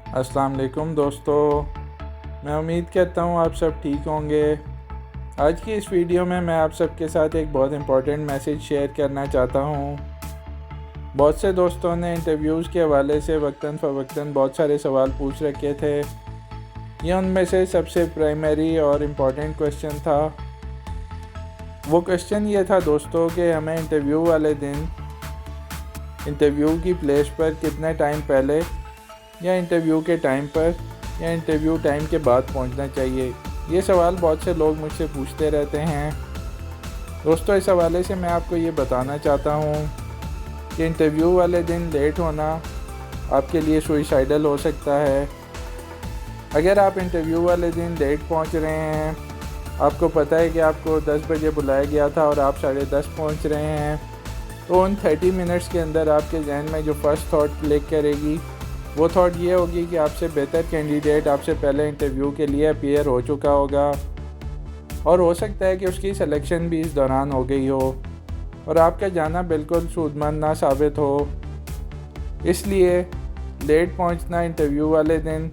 अस्सलाम वालेकुम दोस्तों, मैं उम्मीद करता हूँ आप सब ठीक होंगे। आज की इस वीडियो में मैं आप सबके साथ एक बहुत इम्पोर्टेंट मैसेज शेयर करना चाहता हूँ। बहुत से दोस्तों ने इंटरव्यूज़ के हवाले से वक्तन फ़वक्तन बहुत सारे सवाल पूछ रखे थे। ये उनमें से सबसे प्राइमरी और इम्पोर्टेंट क्वेश्चन था। वो क्वेश्चन ये था दोस्तों कि हमें इंटरव्यू वाले दिन इंटरव्यू की प्लेस पर कितने टाइम पहले या इंटरव्यू के टाइम पर या इंटरव्यू टाइम के बाद पहुंचना चाहिए। ये सवाल बहुत से लोग मुझसे पूछते रहते हैं। दोस्तों, इस हवाले से मैं आपको ये बताना चाहता हूँ कि इंटरव्यू वाले दिन लेट होना आपके लिए सुइसाइडल हो सकता है। अगर आप इंटरव्यू वाले दिन लेट पहुँच रहे हैं, आपको पता है कि आपको 10 बजे बुलाया गया था और आप 10:30 पहुँच रहे हैं, तो उन 30 मिनट्स के अंदर आपके जहन में जो फर्स्ट थॉट क्लिक करेगी वो थॉट ये होगी कि आपसे बेहतर कैंडिडेट आपसे पहले इंटरव्यू के लिए अपीयर हो चुका होगा और हो सकता है कि उसकी सिलेक्शन भी इस दौरान हो गई हो और आपका जाना बिल्कुल सूदमंद ना साबित हो। इसलिए लेट पहुंचना इंटरव्यू वाले दिन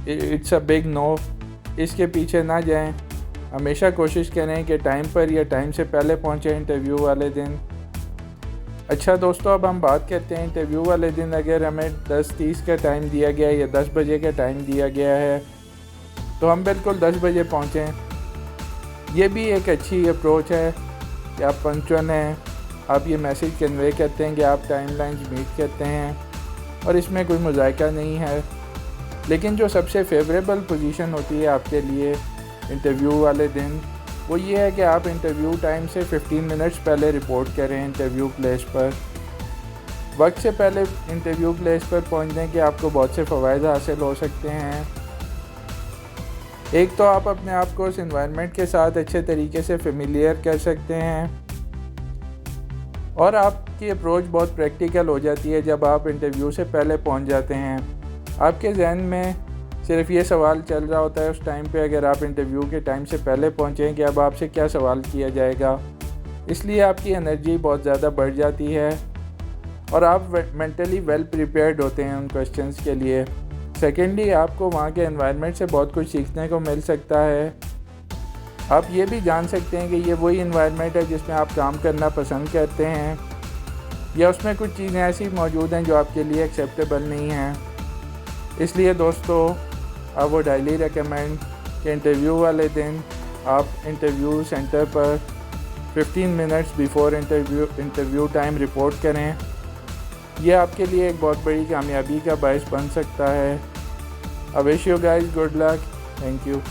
इट्स अ बिग नो। इसके पीछे ना जाएं। हमेशा कोशिश करें कि टाइम पर या टाइम से पहले पहुंचे इंटरव्यू वाले दिन। अच्छा दोस्तों, अब हम बात करते हैं इंटरव्यू वाले दिन अगर हमें 10:30 का टाइम दिया गया है या 10 बजे का टाइम दिया गया है तो हम बिल्कुल 10 बजे पहुँचें। ये भी एक अच्छी अप्रोच है कि आप पंक्चुअल हैं, आप ये मैसेज कन्वे करते हैं कि आप टाइमलाइंस मीट करते हैं और इसमें कोई मज़ायका नहीं है। लेकिन जो सबसे फेवरेबल पोजीशन होती है आपके लिए इंटरव्यू वाले दिन वो ये है कि आप इंटरव्यू टाइम से 15 मिनट्स पहले रिपोर्ट करें इंटरव्यू प्लेस पर। वक्त से पहले इंटरव्यू प्लेस पर पहुंचने के आपको बहुत से फ़वाइद हासिल हो सकते हैं। एक तो आप अपने आप को उस इन्वायरमेंट के साथ अच्छे तरीके से फेमिलियर कर सकते हैं और आपकी अप्रोच बहुत प्रैक्टिकल हो जाती है जब आप इंटरव्यू से पहले पहुंच जाते हैं। आपके जहन में सिर्फ ये सवाल चल रहा होता है उस टाइम पे, अगर आप इंटरव्यू के टाइम से पहले पहुँचें कि अब आपसे क्या सवाल किया जाएगा। इसलिए आपकी एनर्जी बहुत ज़्यादा बढ़ जाती है और आप मेंटली वेल प्रिपेयर्ड होते हैं उन क्वेश्चंस के लिए। सेकेंडली, आपको वहाँ के एनवायरनमेंट से बहुत कुछ सीखने को मिल सकता है। आप ये भी जान सकते हैं कि ये वही एनवायरनमेंट है जिसमें आप काम करना पसंद करते हैं या उसमें कुछ चीज़ें ऐसी मौजूद हैं जो आपके लिए एक्सेप्टेबल नहीं हैं। इसलिए दोस्तों, आई वुड हाईली रिकमेंड कि इंटरव्यू वाले दिन आप इंटरव्यू सेंटर पर 15 minutes before interview time report करें। यह आपके लिए एक बहुत बड़ी कामयाबी का बायस बन सकता है। I wish you guys good luck. Thank you.